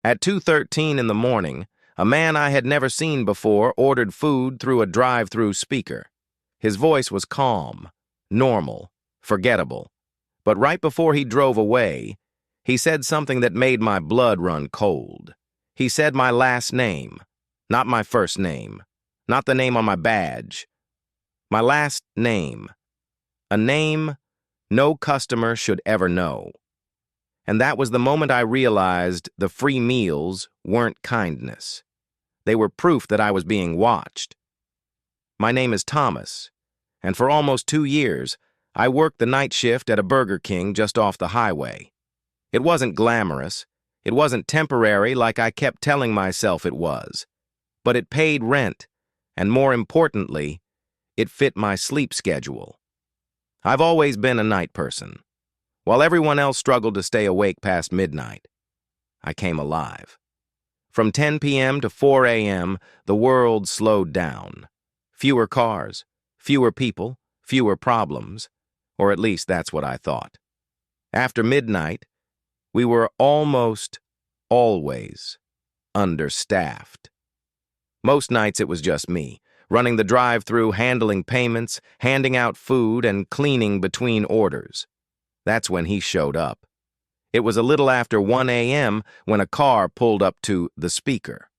At 2:13 in the morning, a man I had never seen before ordered food through a drive-through speaker. His voice was calm, normal, forgettable. But right before he drove away, he said something that made my blood run cold. He said my last name, not my first name, not the name on my badge. My last name. A name no customer should ever know. And that was the moment I realized the free meals weren't kindness. They were proof that I was being watched. My name is Thomas, and for almost 2 years, I worked the night shift at a Burger King just off the highway. It wasn't glamorous. It wasn't temporary like I kept telling myself it was. But it paid rent, and more importantly, it fit my sleep schedule. I've always been a night person. While everyone else struggled to stay awake past midnight, I came alive. From 10 p.m. to 4 a.m., the world slowed down. Fewer cars, fewer people, fewer problems, or at least that's what I thought. After midnight, we were almost always understaffed. Most nights it was just me, running the drive-thru, handling payments, handing out food, and cleaning between orders. That's when he showed up. It was a little after 1 a.m. when a car pulled up to the speaker.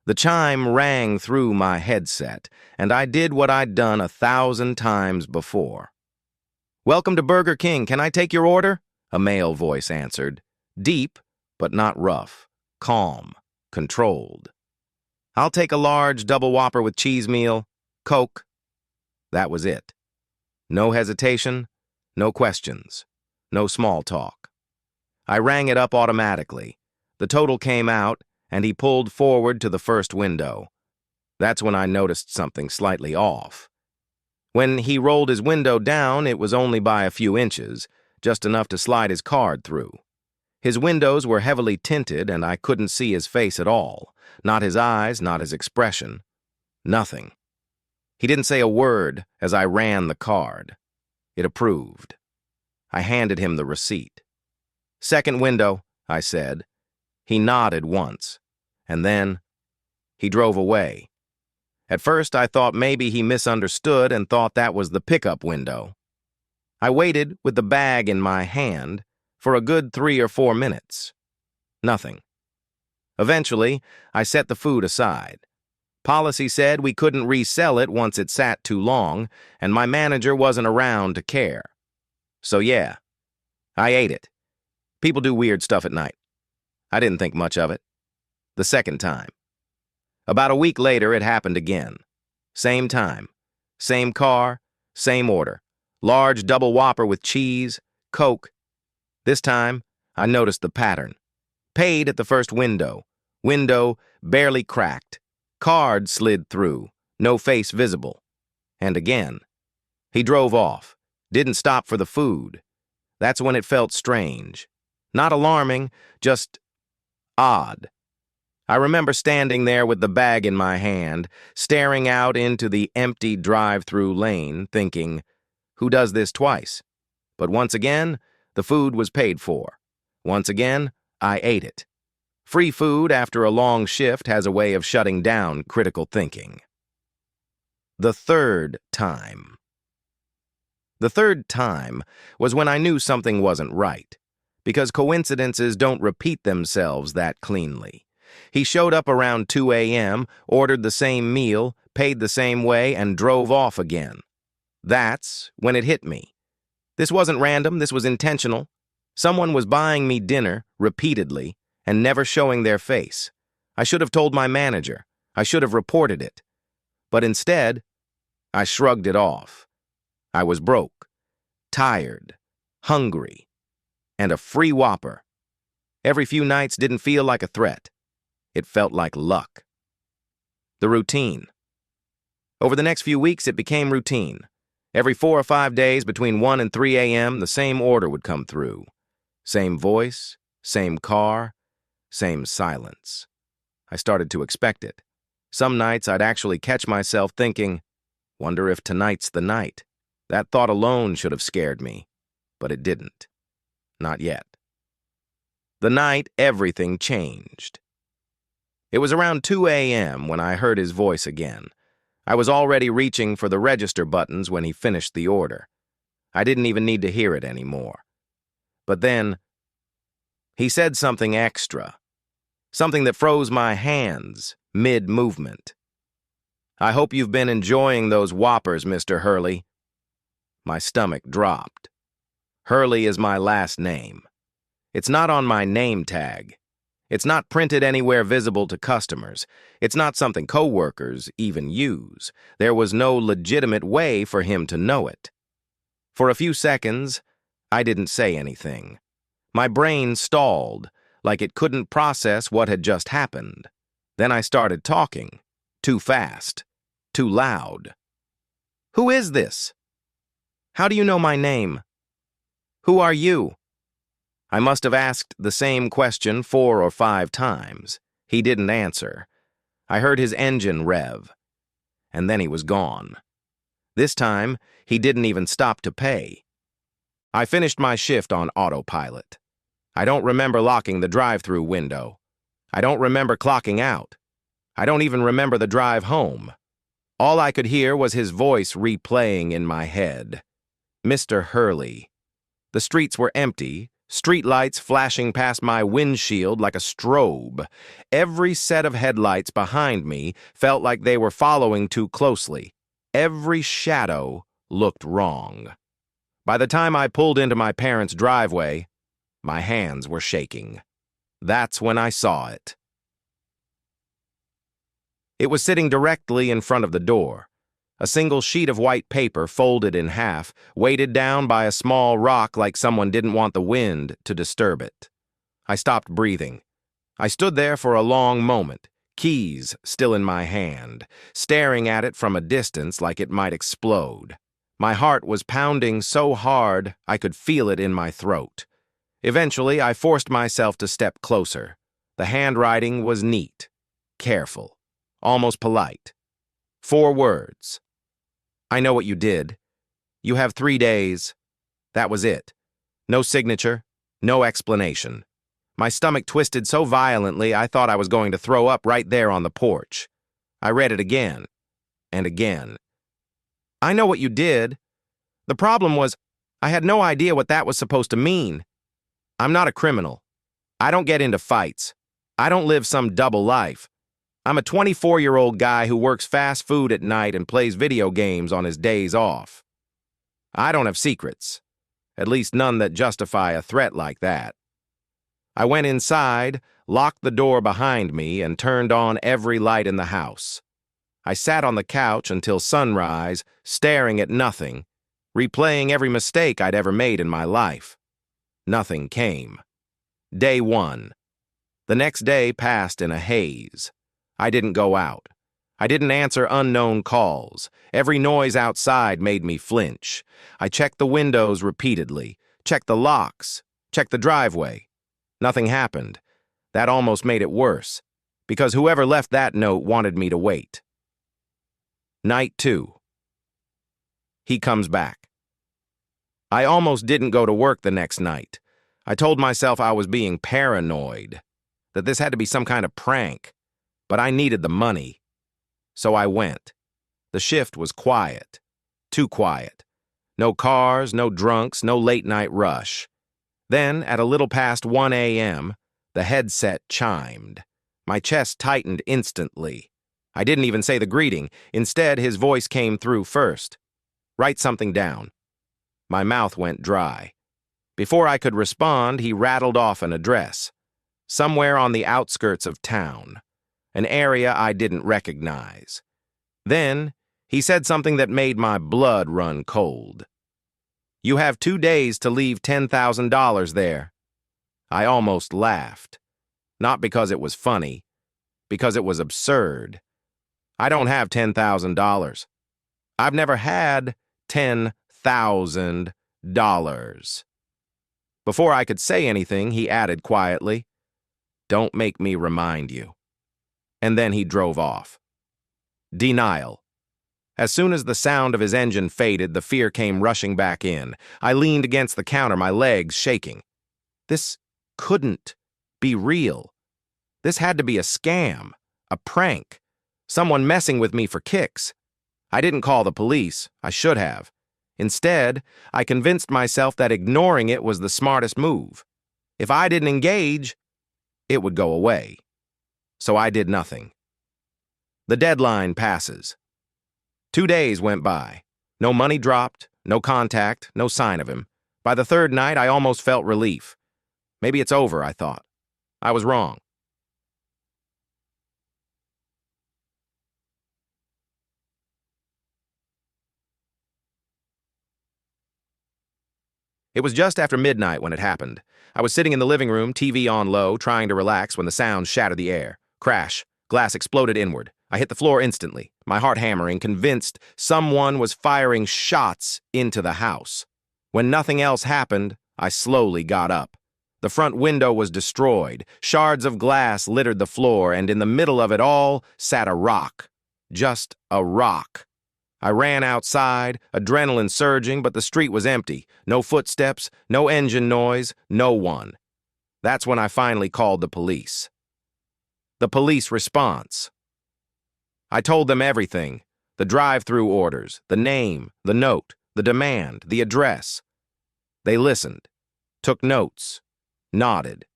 The chime rang through my headset, and I did what I'd done 1,000 times before. "Welcome to Burger King. Can I take your order?" A male voice answered. Deep, but not rough. Calm. Controlled. "I'll take a large double Whopper with cheese meal, Coke." That was it. No hesitation, no questions, no small talk. I rang it up automatically. The total came out, and he pulled forward to the first window. That's when I noticed something slightly off. When he rolled his window down, it was only by a few inches, just enough to slide his card through. His windows were heavily tinted, and I couldn't see his face at all. Not his eyes, not his expression. Nothing. He didn't say a word as I ran the card. It approved. I handed him the receipt. "Second window," I said. He nodded once, and then he drove away. At first, I thought maybe he misunderstood and thought that was the pickup window. I waited with the bag in my hand for a good 3 or 4 minutes. Nothing. Eventually, I set the food aside. Policy said we couldn't resell it once it sat too long, and my manager wasn't around to care. So yeah, I ate it. People do weird stuff at night. I didn't think much of it. The second time. About a week later, it happened again. Same time. Same car. Same order. Large double Whopper with cheese, Coke. This time, I noticed the pattern. Paid at the first window. Window barely cracked. Card slid through. No face visible. And again. He drove off. Didn't stop for the food. That's when it felt strange. Not alarming, just odd. I remember standing there with the bag in my hand, staring out into the empty drive-through lane, thinking, who does this twice? But once again, the food was paid for. Once again, I ate it. Free food after a long shift has a way of shutting down critical thinking. The third time. The third time was when I knew something wasn't right, because coincidences don't repeat themselves that cleanly. He showed up around 2 a.m., ordered the same meal, paid the same way, and drove off again. That's when it hit me. This wasn't random, this was intentional. Someone was buying me dinner repeatedly and never showing their face. I should have told my manager. I should have reported it. But instead, I shrugged it off. I was broke, tired, hungry, and a free Whopper. Every few nights didn't feel like a threat. It felt like luck. The routine. Over the next few weeks, it became routine. Every 4 or 5 days between 1 and 3 a.m., the same order would come through. Same voice, same car, same silence. I started to expect it. Some nights I'd actually catch myself thinking, wonder if tonight's the night. That thought alone should have scared me, but it didn't. Not yet. The night everything changed. It was around 2 a.m. when I heard his voice again. I was already reaching for the register buttons when he finished the order. I didn't even need to hear it anymore. But then, he said something extra. Something that froze my hands mid-movement. "I hope you've been enjoying those Whoppers, Mr. Hurley." My stomach dropped. Hurley is my last name. It's not on my name tag. It's not printed anywhere visible to customers. It's not something coworkers even use. There was no legitimate way for him to know it. For a few seconds, I didn't say anything. My brain stalled, like it couldn't process what had just happened. Then I started talking. Too fast. Too loud. "Who is this? How do you know my name? Who are you?" I must have asked the same question 4 or 5 times. He didn't answer. I heard his engine rev. And then he was gone. This time, he didn't even stop to pay. I finished my shift on autopilot. I don't remember locking the drive-thru window. I don't remember clocking out. I don't even remember the drive home. All I could hear was his voice replaying in my head. "Mr. Hurley." The streets were empty, streetlights flashing past my windshield like a strobe. Every set of headlights behind me felt like they were following too closely. Every shadow looked wrong. By the time I pulled into my parents' driveway, my hands were shaking. That's when I saw it. It was sitting directly in front of the door. A single sheet of white paper folded in half, weighted down by a small rock like someone didn't want the wind to disturb it. I stopped breathing. I stood there for a long moment, keys still in my hand, staring at it from a distance like it might explode. My heart was pounding so hard I could feel it in my throat. Eventually, I forced myself to step closer. The handwriting was neat, careful, almost polite. 4 words. "I know what you did. You have 3 days." That was it. No signature, no explanation. My stomach twisted so violently I thought I was going to throw up right there on the porch. I read it again and again. "I know what you did." The problem was, I had no idea what that was supposed to mean. I'm not a criminal. I don't get into fights. I don't live some double life. I'm a 24-year-old guy who works fast food at night and plays video games on his days off. I don't have secrets, at least none that justify a threat like that. I went inside, locked the door behind me, and turned on every light in the house. I sat on the couch until sunrise, staring at nothing, replaying every mistake I'd ever made in my life. Nothing came. Day 1. The next day passed in a haze. I didn't go out. I didn't answer unknown calls. Every noise outside made me flinch. I checked the windows repeatedly, checked the locks, checked the driveway. Nothing happened. That almost made it worse, because whoever left that note wanted me to wait. Night 2. He comes back. I almost didn't go to work the next night. I told myself I was being paranoid, that this had to be some kind of prank. But I needed the money. So I went. The shift was quiet. Too quiet. No cars, no drunks, no late-night rush. Then, at a little past 1 a.m., the headset chimed. My chest tightened instantly. I didn't even say the greeting. Instead, his voice came through first. "Write something down." My mouth went dry. Before I could respond, he rattled off an address. Somewhere on the outskirts of town. An area I didn't recognize. Then, he said something that made my blood run cold. "You have 2 days to leave $10,000 there." I almost laughed. Not because it was funny, because it was absurd. I don't have $10,000. I've never had $10,000. Before I could say anything, he added quietly, "Don't make me remind you." And then he drove off. Denial. As soon as the sound of his engine faded, the fear came rushing back in. I leaned against the counter, my legs shaking. This couldn't be real. This had to be a scam, a prank, someone messing with me for kicks. I didn't call the police. I should have. Instead, I convinced myself that ignoring it was the smartest move. If I didn't engage, it would go away. So I did nothing. The deadline passes. 2 days went by. No money dropped, no contact, no sign of him. By the third night, I almost felt relief. Maybe it's over, I thought. I was wrong. It was just after midnight when it happened. I was sitting in the living room, TV on low, trying to relax when the sound shattered the air. Crash. Glass exploded inward. I hit the floor instantly, my heart hammering, convinced someone was firing shots into the house. When nothing else happened, I slowly got up. The front window was destroyed. Shards of glass littered the floor, and in the middle of it all sat a rock. Just a rock. I ran outside, adrenaline surging, but the street was empty. No footsteps, no engine noise, no one. That's when I finally called the police. The police response. I told them everything. The drive-through orders, the name, the note, the demand, the address. They listened, took notes, nodded.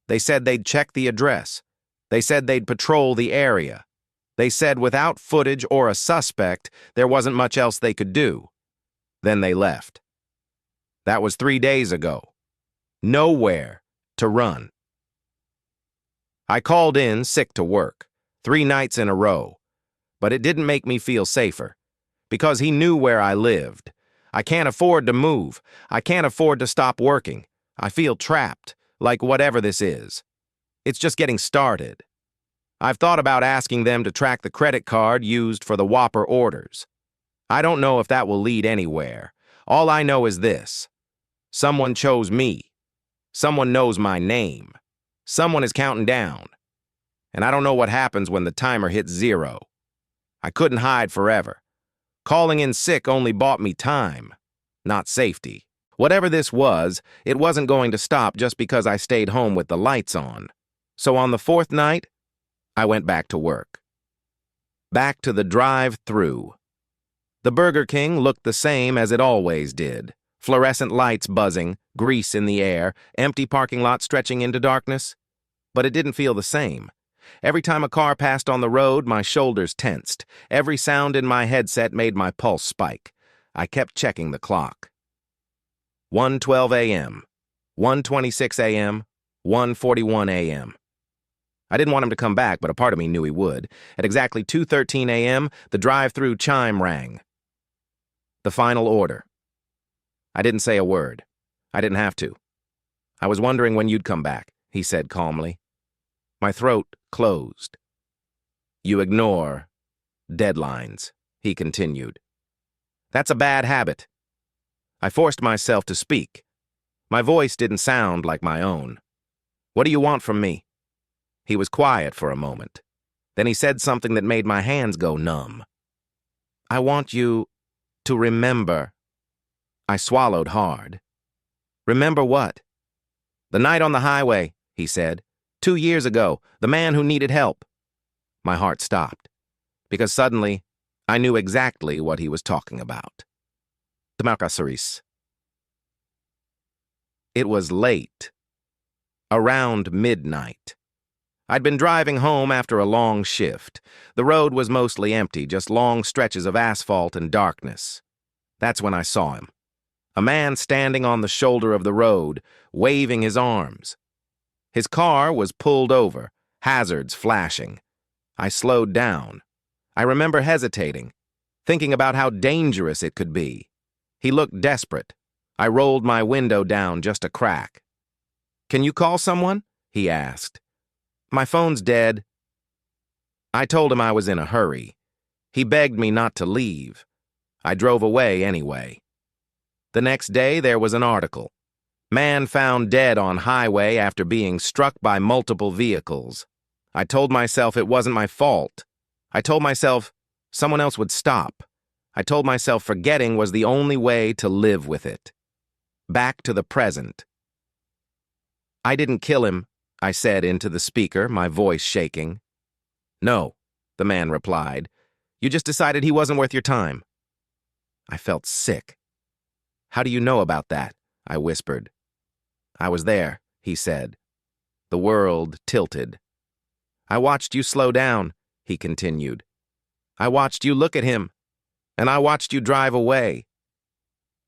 They said they'd check the address. They said they'd patrol the area. They said without footage or a suspect, there wasn't much else they could do. Then they left. That was 3 days ago. Nowhere to run. I called in sick to work, 3 nights in a row. But it didn't make me feel safer. Because he knew where I lived. I can't afford to move. I can't afford to stop working. I feel trapped, like whatever this is. It's just getting started. I've thought about asking them to track the credit card used for the Whopper orders. I don't know if that will lead anywhere. All I know is this. Someone chose me. Someone knows my name. Someone is counting down. And I don't know what happens when the timer hits 0. I couldn't hide forever. Calling in sick only bought me time, not safety. Whatever this was, it wasn't going to stop just because I stayed home with the lights on. So on the 4th night, I went back to work. Back to the drive-through. The Burger King looked the same as it always did. Fluorescent lights buzzing, grease in the air, empty parking lot stretching into darkness. But it didn't feel the same. Every time a car passed on the road, my shoulders tensed. Every sound in my headset made my pulse spike. I kept checking the clock. 1:12 a.m., 1:26 a.m., 1:41 a.m. I didn't want him to come back, but a part of me knew he would. At exactly 2:13 a.m., the drive-through chime rang. The final order. I didn't say a word. I didn't have to. I was wondering when you'd come back, he said calmly. My throat closed. You ignore deadlines, he continued. That's a bad habit. I forced myself to speak. My voice didn't sound like my own. What do you want from me? He was quiet for a moment. Then he said something that made my hands go numb. I want you to remember. I swallowed hard. Remember what? The night on the highway, he said. 2 years ago, the man who needed help. My heart stopped, because suddenly I knew exactly what he was talking about. It was late. Around midnight. I'd been driving home after a long shift. The road was mostly empty, just long stretches of asphalt and darkness. That's when I saw him. A man standing on the shoulder of the road, waving his arms. His car was pulled over, hazards flashing. I slowed down. I remember hesitating, thinking about how dangerous it could be. He looked desperate. I rolled my window down just a crack. Can you call someone? He asked. My phone's dead. I told him I was in a hurry. He begged me not to leave. I drove away anyway. The next day, there was an article. Man found dead on highway after being struck by multiple vehicles. I told myself it wasn't my fault. I told myself someone else would stop. I told myself forgetting was the only way to live with it. Back to the present. I didn't kill him. I said into the speaker, my voice shaking. No, the man replied. You just decided he wasn't worth your time. I felt sick. How do you know about that? I whispered. I was there, he said. The world tilted. I watched you slow down, he continued. I watched you look at him, and I watched you drive away.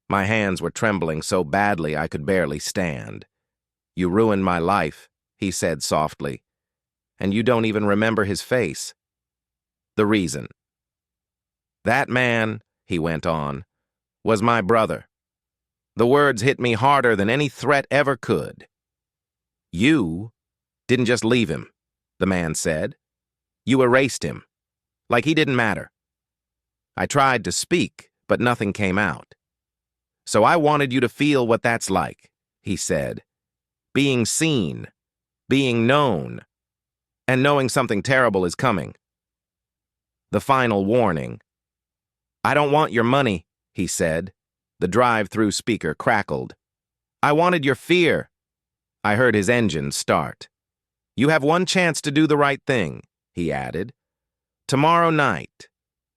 My hands were trembling so badly I could barely stand. You ruined my life, he said softly, and you don't even remember his face. The reason. That man, he went on, was my brother. The words hit me harder than any threat ever could. You didn't just leave him, the man said. You erased him, like he didn't matter. I tried to speak, but nothing came out. So I wanted you to feel what that's like, he said. Being seen, being known, and knowing something terrible is coming. The final warning. I don't want your money, he said. The drive-through speaker crackled. I wanted your fear. I heard his engine start. You have one chance to do the right thing, he added. Tomorrow night,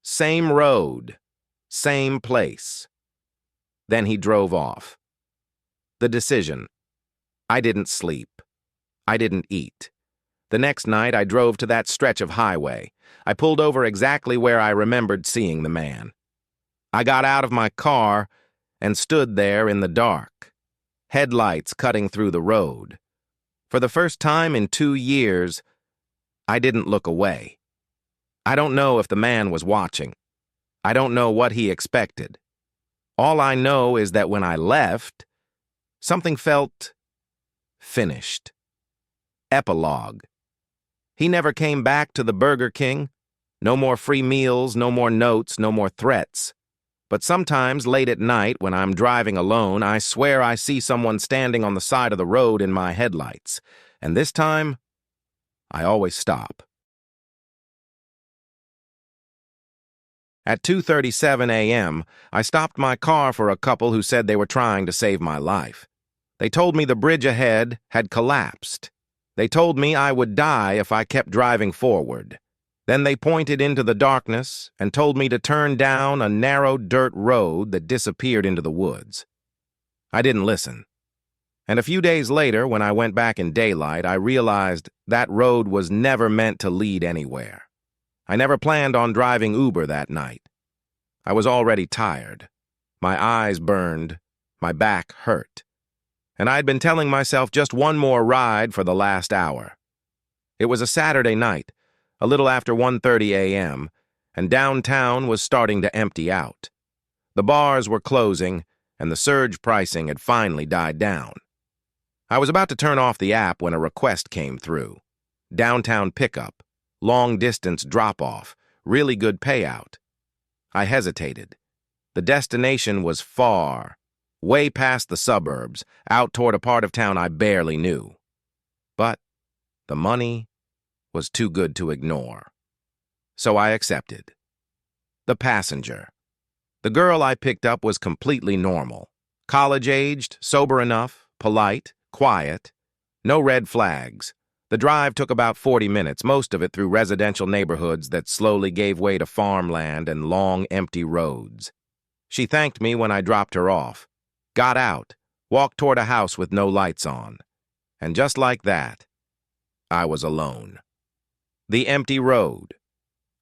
same road, same place. Then he drove off. The decision. I didn't sleep. I didn't eat. The next night, I drove to that stretch of highway. I pulled over exactly where I remembered seeing the man. I got out of my car and stood there in the dark, headlights cutting through the road. For the first time in 2 years, I didn't look away. I don't know if the man was watching. I don't know what he expected. All I know is that when I left, something felt finished. Epilogue. He never came back to the Burger King. No more free meals, no more notes, no more threats. But sometimes late at night when I'm driving alone, I swear I see someone standing on the side of the road in my headlights. And this time, I always stop. At 2:37 a.m., I stopped my car for a couple who said they were trying to save my life. They told me the bridge ahead had collapsed. They told me I would die if I kept driving forward. Then they pointed into the darkness and told me to turn down a narrow dirt road that disappeared into the woods. I didn't listen. And a few days later, when I went back in daylight, I realized that road was never meant to lead anywhere. I never planned on driving Uber that night. I was already tired. My eyes burned. My back hurt. And I'd been telling myself just one more ride for the last hour. It was a Saturday night, a little after 1:30 a.m., and downtown was starting to empty out. The bars were closing, and the surge pricing had finally died down. I was about to turn off the app when a request came through. Downtown pickup, long-distance drop-off, really good payout. I hesitated. The destination was far, way past the suburbs, out toward a part of town I barely knew. But the money was too good to ignore. So I accepted. The passenger. The girl I picked up was completely normal. College-aged, sober enough, polite, quiet. No red flags. The drive took about 40 minutes, most of it through residential neighborhoods that slowly gave way to farmland and long, empty roads. She thanked me when I dropped her off, got out, walked toward a house with no lights on. And just like that, I was alone. The empty road.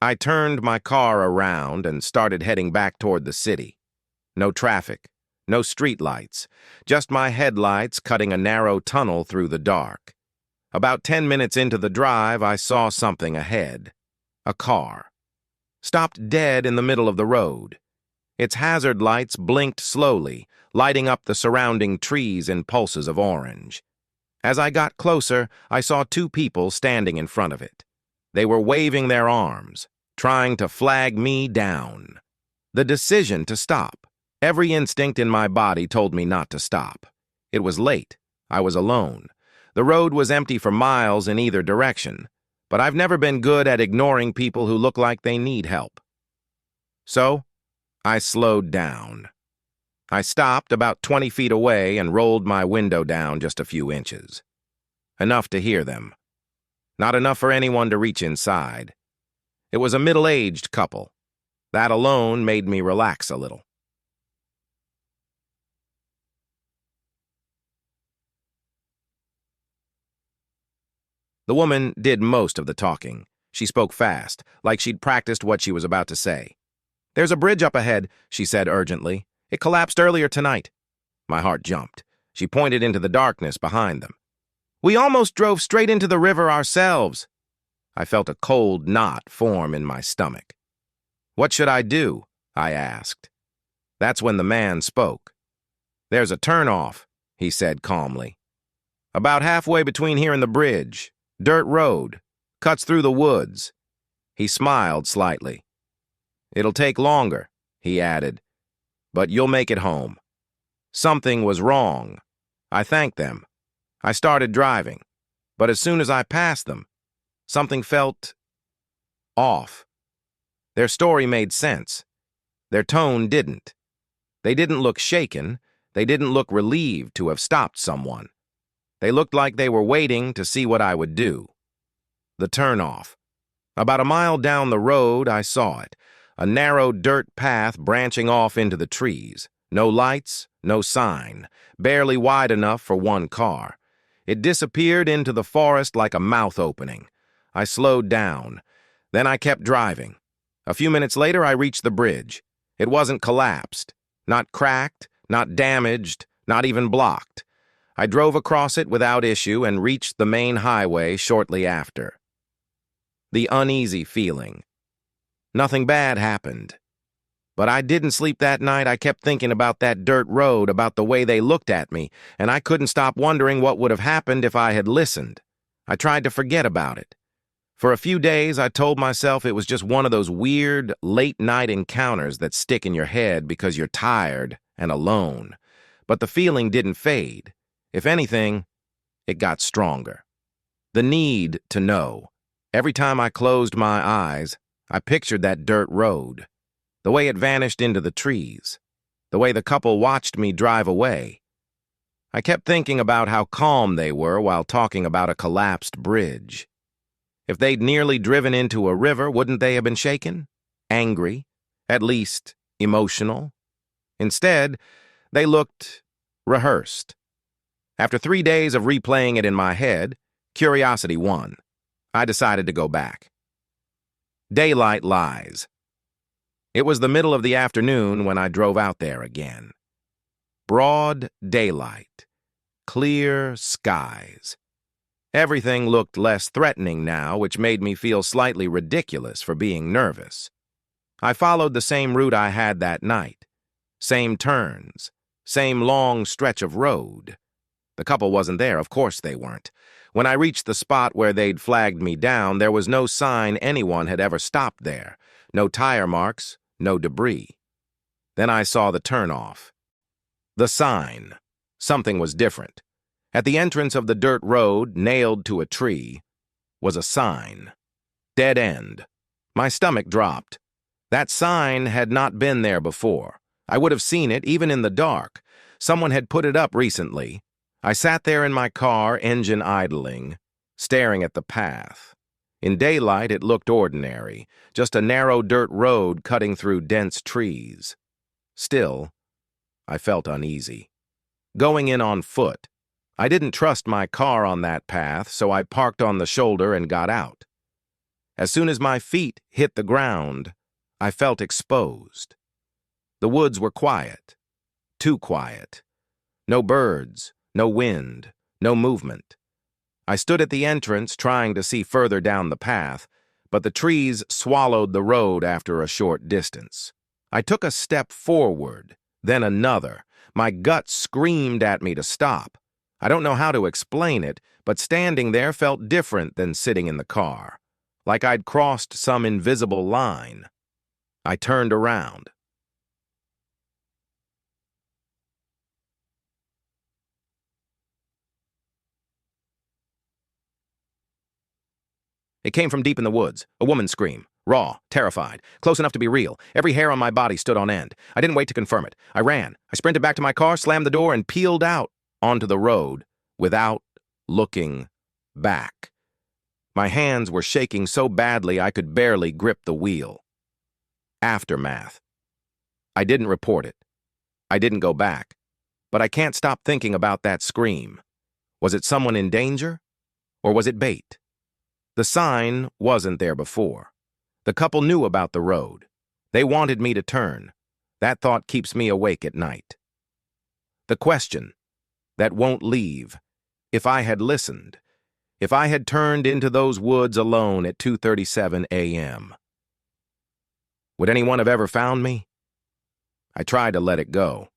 I turned my car around and started heading back toward the city. No traffic, no streetlights, just my headlights cutting a narrow tunnel through the dark. About 10 minutes into the drive, I saw something ahead. A car. Stopped dead in the middle of the road. Its hazard lights blinked slowly, lighting up the surrounding trees in pulses of orange. As I got closer, I saw 2 people standing in front of it. They were waving their arms, trying to flag me down. The decision to stop. Every instinct in my body told me not to stop. It was late. I was alone. The road was empty for miles in either direction, but I've never been good at ignoring people who look like they need help. So, I slowed down. I stopped about 20 feet away and rolled my window down just a few inches. enough to hear them. Not enough for anyone to reach inside. It was a middle-aged couple. That alone made me relax a little. The woman did most of the talking. She spoke fast, like she'd practiced what she was about to say. "There's a bridge up ahead," she said urgently. "It collapsed earlier tonight." My heart jumped. She pointed into the darkness behind them. "We almost drove straight into the river ourselves." I felt a cold knot form in my stomach. "What should I do?" I asked. That's when the man spoke. "There's a turnoff," he said calmly. "About halfway between here and the bridge. Dirt road. Cuts through the woods." He smiled slightly. "It'll take longer," he added, "but you'll make it home." Something was wrong. I thanked them. I started driving, but as soon as I passed them, something felt off. Their story made sense. Their tone didn't. They didn't look shaken. They didn't look relieved to have stopped someone. They looked like they were waiting to see what I would do. The turnoff. About a mile down the road, I saw it. A narrow dirt path branching off into the trees. No lights, no sign. Barely wide enough for one car. It disappeared into the forest like a mouth opening. I slowed down. Then I kept driving. A few minutes later, I reached the bridge. It wasn't collapsed. Not cracked, not damaged, not even blocked. I drove across it without issue and reached the main highway shortly after. The uneasy feeling. Nothing bad happened. But I didn't sleep that night. I kept thinking about that dirt road, about the way they looked at me, and I couldn't stop wondering what would have happened if I had listened. I tried to forget about it. For a few days, I told myself it was just one of those weird, late-night encounters that stick in your head because you're tired and alone. But the feeling didn't fade. If anything, it got stronger. The need to know. Every time I closed my eyes, I pictured that dirt road. The way it vanished into the trees. The way the couple watched me drive away. I kept thinking about how calm they were while talking about a collapsed bridge. If they'd nearly driven into a river, wouldn't they have been shaken? Angry? At least emotional? Instead, they looked rehearsed. After 3 days of replaying it in my head, curiosity won. I decided to go back. Daylight lies. It was the middle of the afternoon when I drove out there again. Broad daylight. Clear skies. Everything looked less threatening now, which made me feel slightly ridiculous for being nervous. I followed the same route I had that night. Same turns. Same long stretch of road. The couple wasn't there, of course they weren't. When I reached the spot where they'd flagged me down, there was no sign anyone had ever stopped there. No tire marks, no debris. Then I saw the turnoff. The sign. Something was different. At the entrance of the dirt road, nailed to a tree, was a sign. Dead end. My stomach dropped. That sign had not been there before. I would have seen it, even in the dark. Someone had put it up recently. I sat there in my car, engine idling, staring at the path. In daylight, it looked ordinary, just a narrow dirt road cutting through dense trees. Still, I felt uneasy. Going in on foot. I didn't trust my car on that path, so I parked on the shoulder and got out. As soon as my feet hit the ground, I felt exposed. The woods were quiet. Too quiet. No birds. No wind, no movement. I stood at the entrance trying to see further down the path, but the trees swallowed the road after a short distance. I took a step forward, then another. My gut screamed at me to stop. I don't know how to explain it, but standing there felt different than sitting in the car, like I'd crossed some invisible line. I turned around. It came from deep in the woods, a woman's scream, raw, terrified, close enough to be real. Every hair on my body stood on end. I didn't wait to confirm it. I ran. I sprinted back to my car, slammed the door, and peeled out onto the road without looking back. My hands were shaking so badly I could barely grip the wheel. Aftermath. I didn't report it. I didn't go back. But I can't stop thinking about that scream. Was it someone in danger? Or was it bait? The sign wasn't there before. The couple knew about the road. They wanted me to turn. That thought keeps me awake at night. The question that won't leave. If I had listened. If I had turned into those woods alone at 2:37 a.m. Would anyone have ever found me? I tried to let it go.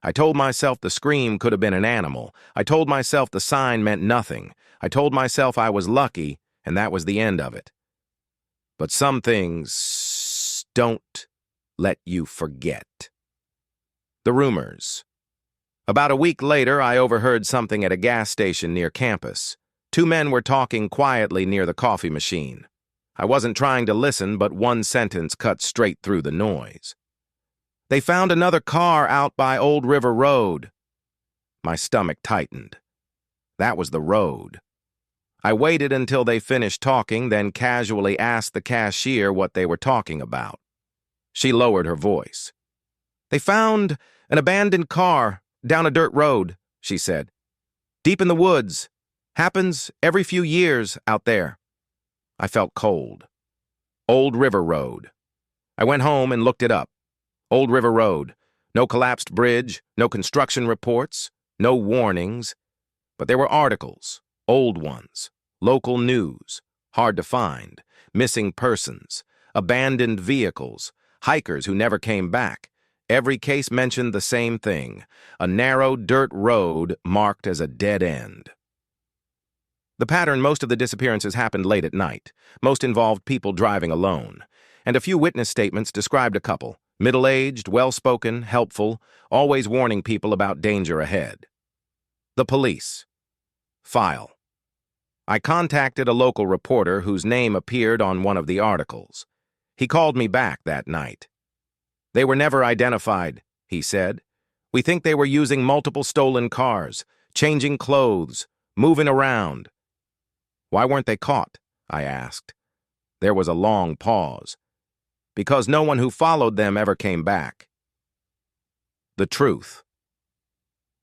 I told myself the scream could have been an animal. I told myself the sign meant nothing. I told myself I was lucky, and that was the end of it. But some things don't let you forget. The rumors. About a week later, I overheard something at a gas station near campus. Two men were talking quietly near the coffee machine. I wasn't trying to listen, but one sentence cut straight through the noise. They found another car out by Old River Road. My stomach tightened. That was the road. I waited until they finished talking, then casually asked the cashier what they were talking about. She lowered her voice. They found an abandoned car down a dirt road, she said. Deep in the woods. Happens every few years out there. I felt cold. Old River Road. I went home and looked it up. Old River Road. No collapsed bridge, no construction reports, no warnings. But there were articles, old ones, local news, hard to find, missing persons, abandoned vehicles, hikers who never came back. Every case mentioned the same thing, a narrow dirt road marked as a dead end. The pattern: most of the disappearances happened late at night. Most involved people driving alone. And a few witness statements described a couple, middle-aged, well-spoken, helpful, always warning people about danger ahead. The police. File. I contacted a local reporter whose name appeared on one of the articles. He called me back that night. They were never identified, he said. We think they were using multiple stolen cars, changing clothes, moving around. Why weren't they caught? I asked. There was a long pause. Because no one who followed them ever came back. The truth.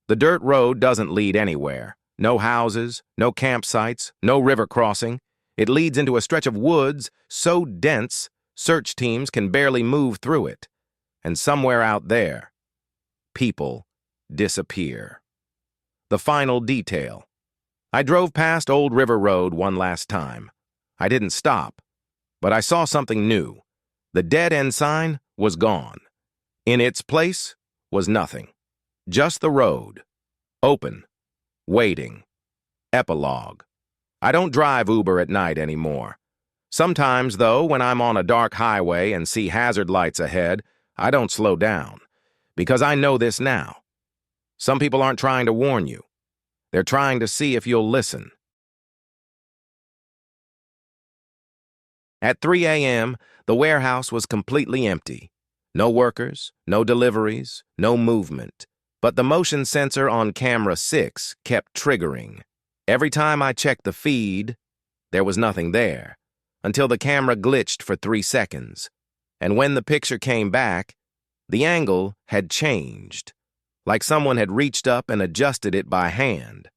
The dirt road doesn't lead anywhere. No houses, no campsites, no river crossing. It leads into a stretch of woods so dense, search teams can barely move through it. And somewhere out there, people disappear. The final detail. I drove past Old River Road one last time. I didn't stop, but I saw something new. The dead-end sign was gone. In its place was nothing. Just the road. Open. Waiting. Epilogue. I don't drive Uber at night anymore. Sometimes, though, when I'm on a dark highway and see hazard lights ahead, I don't slow down. Because I know this now. Some people aren't trying to warn you. They're trying to see if you'll listen. At 3 a.m., the warehouse was completely empty. No workers, no deliveries, no movement. But the motion sensor on camera 6 kept triggering. Every time I checked the feed, there was nothing there, until the camera glitched for 3 seconds. And when the picture came back, the angle had changed, like someone had reached up and adjusted it by hand.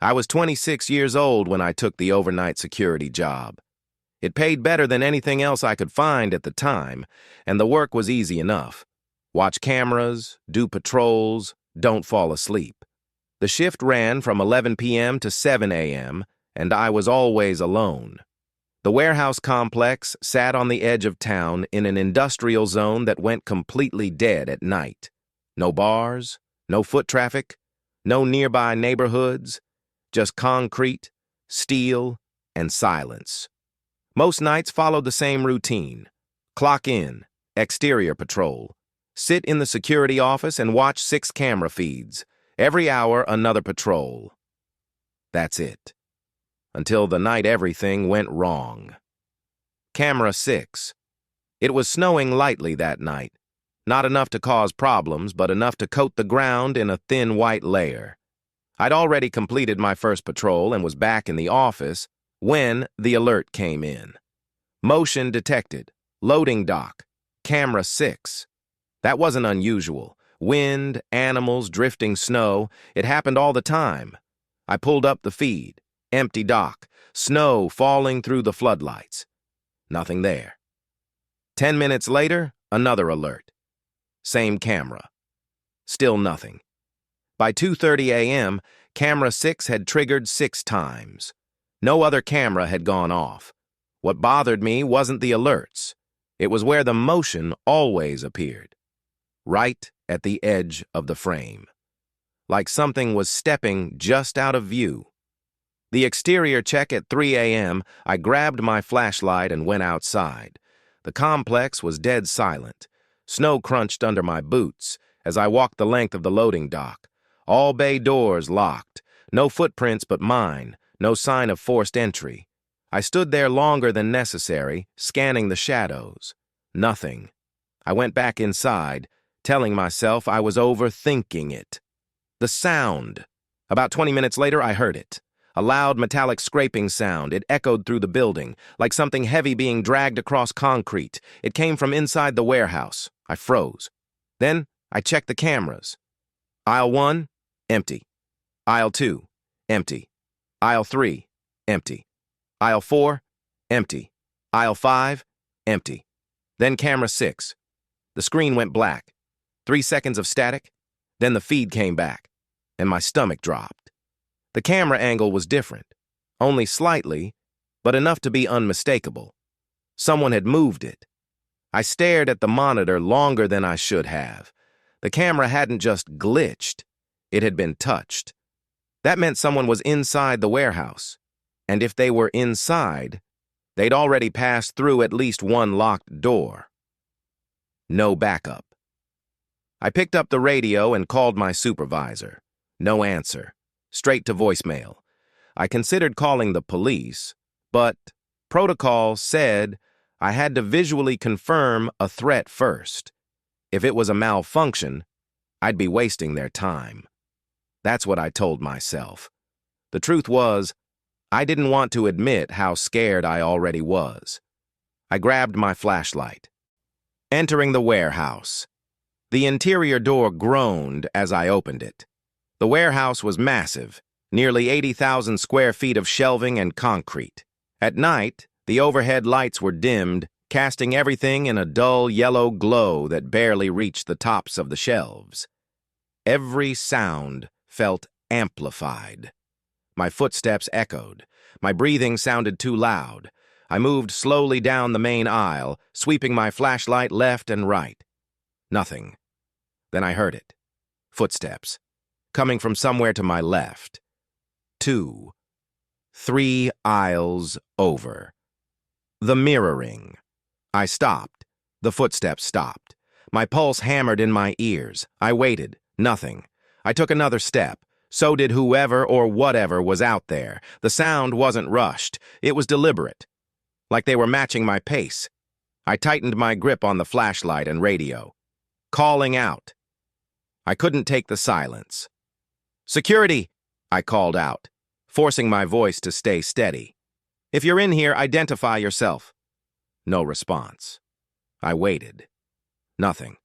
I was 26 years old when I took the overnight security job. It paid better than anything else I could find at the time, and the work was easy enough. Watch cameras, do patrols, don't fall asleep. The shift ran from 11 p.m. to 7 a.m., and I was always alone. The warehouse complex sat on the edge of town in an industrial zone that went completely dead at night. No bars, no foot traffic, no nearby neighborhoods, just concrete, steel, and silence. Most nights followed the same routine. Clock in, exterior patrol. Sit in the security office and watch 6 camera feeds. Every hour, another patrol. That's it. Until the night everything went wrong. Camera 6. It was snowing lightly that night. Not enough to cause problems, but enough to coat the ground in a thin white layer. I'd already completed my first patrol and was back in the office when the alert came in. Motion detected. Loading dock. Camera 6. That wasn't unusual. Wind, animals, drifting snow. It happened all the time. I pulled up the feed. Empty dock. Snow falling through the floodlights. Nothing there. 10 minutes later, another alert. Same camera. Still nothing. By 2:30 a.m., camera 6 had triggered 6 times. No other camera had gone off. What bothered me wasn't the alerts. It was where the motion always appeared. Right at the edge of the frame. Like something was stepping just out of view. The exterior check at 3 a.m., I grabbed my flashlight and went outside. The complex was dead silent. Snow crunched under my boots as I walked the length of the loading dock. All bay doors locked. No footprints but mine. No sign of forced entry. I stood there longer than necessary, scanning the shadows. Nothing. I went back inside, telling myself I was overthinking it. The sound. About 20 minutes later, I heard it. A loud metallic scraping sound. It echoed through the building, like something heavy being dragged across concrete. It came from inside the warehouse. I froze. Then I checked the cameras. Aisle 1, empty. Aisle 2, empty. Aisle 3, empty. Aisle 4, empty. Aisle 5, empty. Then camera 6. The screen went black. 3 seconds of static. Then the feed came back, and my stomach dropped. The camera angle was different, only slightly, but enough to be unmistakable. Someone had moved it. I stared at the monitor longer than I should have. The camera hadn't just glitched, it had been touched. That meant someone was inside the warehouse, and if they were inside, they'd already passed through at least one locked door. No backup. I picked up the radio and called my supervisor. No answer. Straight to voicemail. I considered calling the police, but protocol said I had to visually confirm a threat first. If it was a malfunction, I'd be wasting their time. That's what I told myself. The truth was, I didn't want to admit how scared I already was. I grabbed my flashlight. Entering the warehouse. The interior door groaned as I opened it. The warehouse was massive, nearly 80,000 square feet of shelving and concrete. At night, the overhead lights were dimmed, casting everything in a dull yellow glow that barely reached the tops of the shelves. Every sound felt amplified. My footsteps echoed. My breathing sounded too loud. I moved slowly down the main aisle, sweeping my flashlight left and right. Nothing. Then I heard it. Footsteps. Coming from somewhere to my left. 2, 3 aisles over. The mirroring. I stopped. The footsteps stopped. My pulse hammered in my ears. I waited. Nothing. I took another step. So did whoever or whatever was out there. The sound wasn't rushed. It was deliberate. Like they were matching my pace. I tightened my grip on the flashlight and radio. Calling out. I couldn't take the silence. "Security!" I called out, forcing my voice to stay steady. "If you're in here, identify yourself." No response. I waited. Nothing.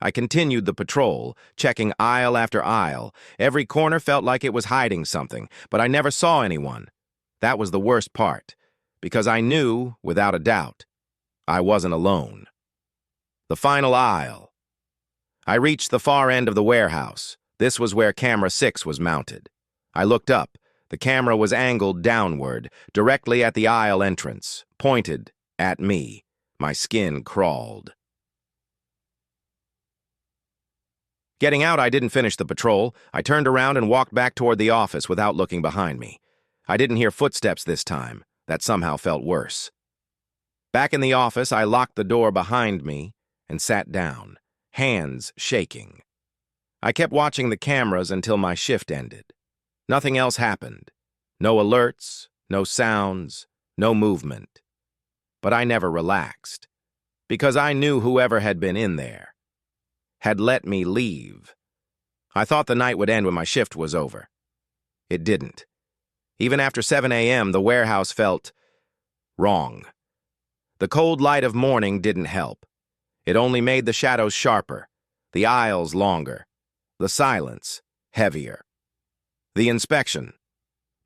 I continued the patrol, checking aisle after aisle. Every corner felt like it was hiding something, but I never saw anyone. That was the worst part, because I knew, without a doubt, I wasn't alone. The final aisle. I reached the far end of the warehouse. This was where camera 6 was mounted. I looked up. The camera was angled downward, directly at the aisle entrance, pointed at me. My skin crawled. Getting out, I didn't finish the patrol. I turned around and walked back toward the office without looking behind me. I didn't hear footsteps this time. That somehow felt worse. Back in the office, I locked the door behind me and sat down, hands shaking. I kept watching the cameras until my shift ended. Nothing else happened. No alerts, no sounds, no movement. But I never relaxed, because I knew whoever had been in there had let me leave. I thought the night would end when my shift was over. It didn't. Even after 7 a.m., the warehouse felt wrong. The cold light of morning didn't help. It only made the shadows sharper, the aisles longer, the silence heavier. The inspection.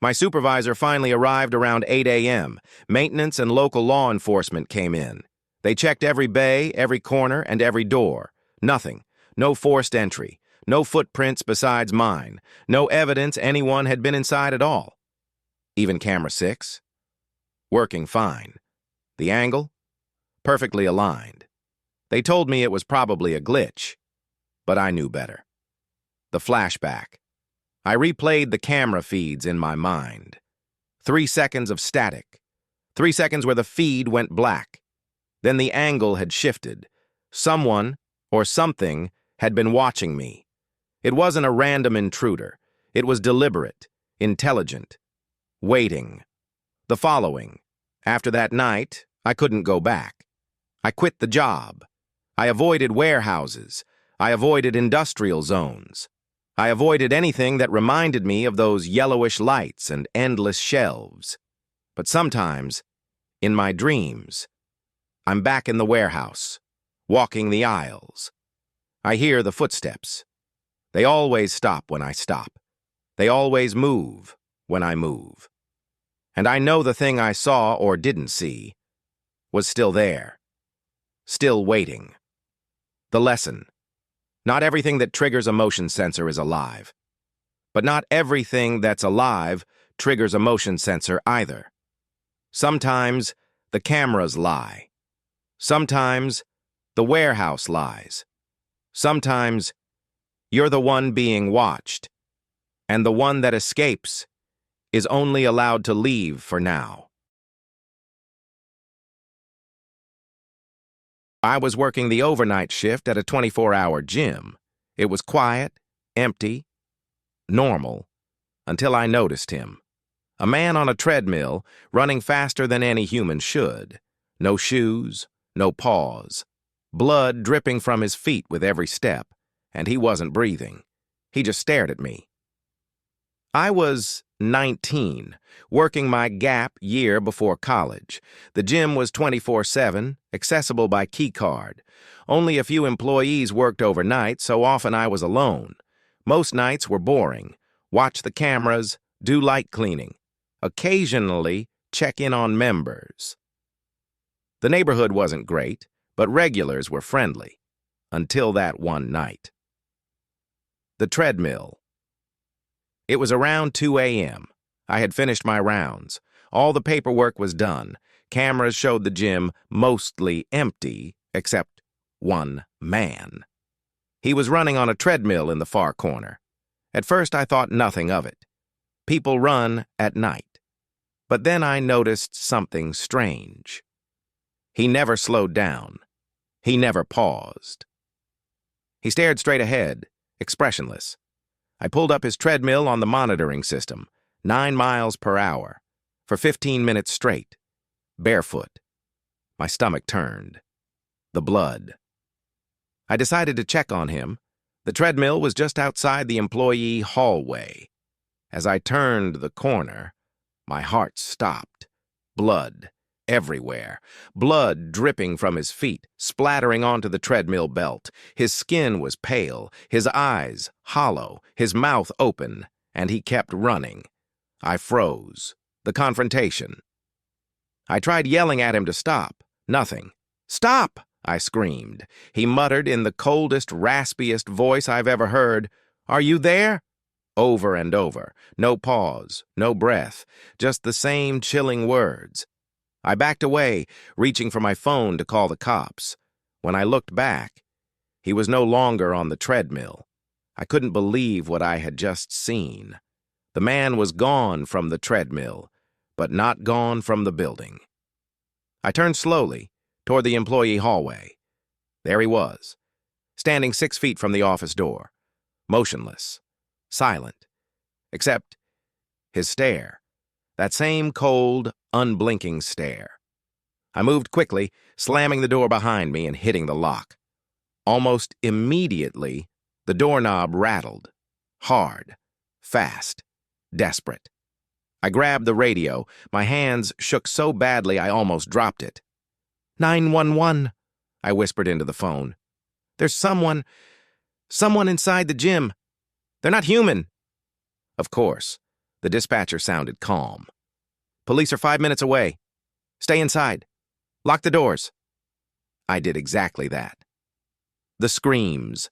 My supervisor finally arrived around 8 a.m. Maintenance and local law enforcement came in. They checked every bay, every corner, and every door. Nothing. No forced entry. No footprints besides mine. No evidence anyone had been inside at all. Even camera 6? Working fine. The angle? Perfectly aligned. They told me it was probably a glitch, but I knew better. The flashback. I replayed the camera feeds in my mind. 3 seconds of static. 3 seconds where the feed went black. Then the angle had shifted. Someone, or something, had been watching me. It wasn't a random intruder. It was deliberate, intelligent, waiting. The following. After that night, I couldn't go back. I quit the job. I avoided warehouses. I avoided industrial zones. I avoided anything that reminded me of those yellowish lights and endless shelves. But sometimes, in my dreams, I'm back in the warehouse, walking the aisles. I hear the footsteps. They always stop when I stop. They always move when I move. And I know the thing I saw or didn't see was still there, still waiting. The lesson. Not everything that triggers a motion sensor is alive. But not everything that's alive triggers a motion sensor either. Sometimes the cameras lie. Sometimes the warehouse lies. Sometimes you're the one being watched, and the one that escapes is only allowed to leave for now. I was working the overnight shift at a 24-hour gym. It was quiet, empty, normal, until I noticed him. A man on a treadmill, running faster than any human should. No shoes, no pause. Blood dripping from his feet with every step, and he wasn't breathing. He just stared at me. I was 19, working my gap year before college. The gym was 24/7, accessible by key card. Only a few employees worked overnight, so often I was alone. Most nights were boring. Watch the cameras, do light cleaning. Occasionally, check in on members. The neighborhood wasn't great, but regulars were friendly. Until that one night. The treadmill. It was around 2 a.m. I had finished my rounds. All the paperwork was done. Cameras showed the gym mostly empty, except one man. He was running on a treadmill in the far corner. At first I thought nothing of it. People run at night. But then I noticed something strange. He never slowed down. He never paused. He stared straight ahead, expressionless. I pulled up his treadmill on the monitoring system, 9 miles per hour, for 15 minutes straight, barefoot. My stomach turned. The blood. I decided to check on him. The treadmill was just outside the employee hallway. As I turned the corner, my heart stopped. Blood everywhere. Blood dripping from his feet, splattering onto the treadmill belt. His skin was pale, his eyes hollow, his mouth open, and he kept running. I froze. The confrontation. I tried yelling at him to stop. Nothing. "Stop!" I screamed. He muttered in the coldest, raspiest voice I've ever heard, "Are you there?" Over and over. No pause, no breath, just the same chilling words. I backed away, reaching for my phone to call the cops. When I looked back, he was no longer on the treadmill. I couldn't believe what I had just seen. The man was gone from the treadmill, but not gone from the building. I turned slowly toward the employee hallway. There he was, standing 6 feet from the office door, motionless, silent, except his stare. That same cold, unblinking stare. I moved quickly, slamming the door behind me and hitting the lock. Almost immediately, the doorknob rattled. Hard, fast, desperate. I grabbed the radio. My hands shook so badly I almost dropped it. 911, I whispered into the phone. There's someone inside the gym. They're not human. Of course, the dispatcher sounded calm. Police are 5 minutes away. Stay inside. Lock the doors. I did exactly that. The screams.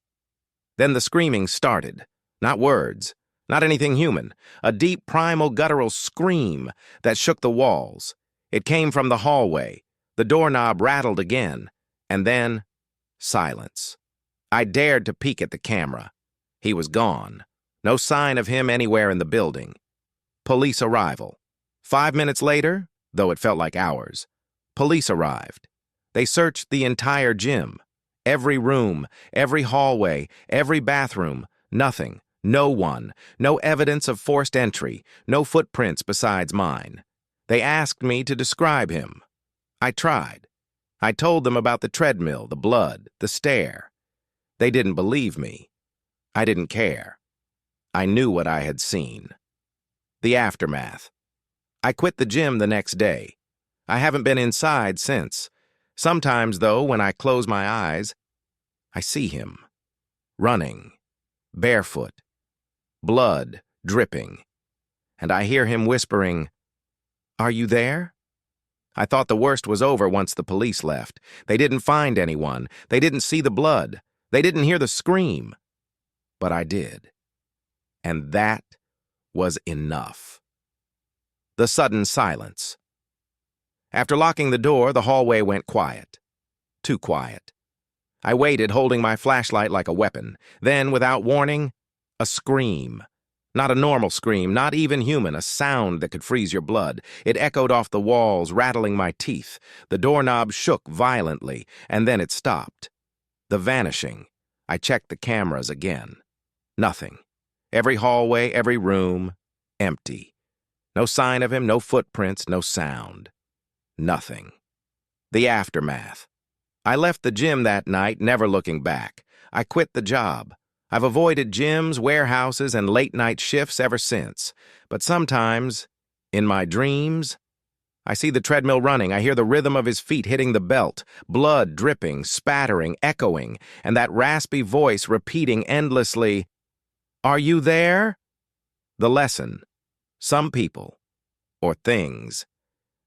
Then the screaming started. Not words, not anything human. A deep, primal, guttural scream that shook the walls. It came from the hallway. The doorknob rattled again. And then, silence. I dared to peek at the camera. He was gone. No sign of him anywhere in the building. Police arrival. 5 minutes later, though it felt like hours, police arrived. They searched the entire gym. Every room, every hallway, every bathroom. Nothing. No one. No evidence of forced entry. No footprints besides mine. They asked me to describe him. I tried. I told them about the treadmill, the blood, the stare. They didn't believe me. I didn't care. I knew what I had seen. The aftermath. I quit the gym the next day. I haven't been inside since. Sometimes, though, when I close my eyes, I see him. Running. Barefoot. Blood dripping. And I hear him whispering, "Are you there?" I thought the worst was over once the police left. They didn't find anyone. They didn't see the blood. They didn't hear the scream. But I did. And that was enough. The sudden silence. After locking the door, the hallway went quiet. Too quiet. I waited, holding my flashlight like a weapon. Then, without warning, a scream. Not a normal scream, not even human, a sound that could freeze your blood. It echoed off the walls, rattling my teeth. The doorknob shook violently, and then it stopped. The vanishing. I checked the cameras again. Nothing. Every hallway, every room, empty. No sign of him, no footprints, no sound. Nothing. The aftermath. I left the gym that night, never looking back. I quit the job. I've avoided gyms, warehouses, and late-night shifts ever since. But sometimes, in my dreams, I see the treadmill running. I hear the rhythm of his feet hitting the belt, blood dripping, spattering, echoing, and that raspy voice repeating endlessly, "Are you there?" The lesson. Some people, or things,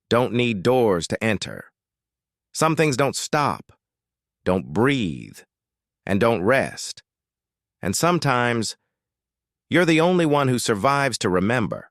don't need doors to enter. Some things don't stop, don't breathe, and don't rest. And sometimes, you're the only one who survives to remember.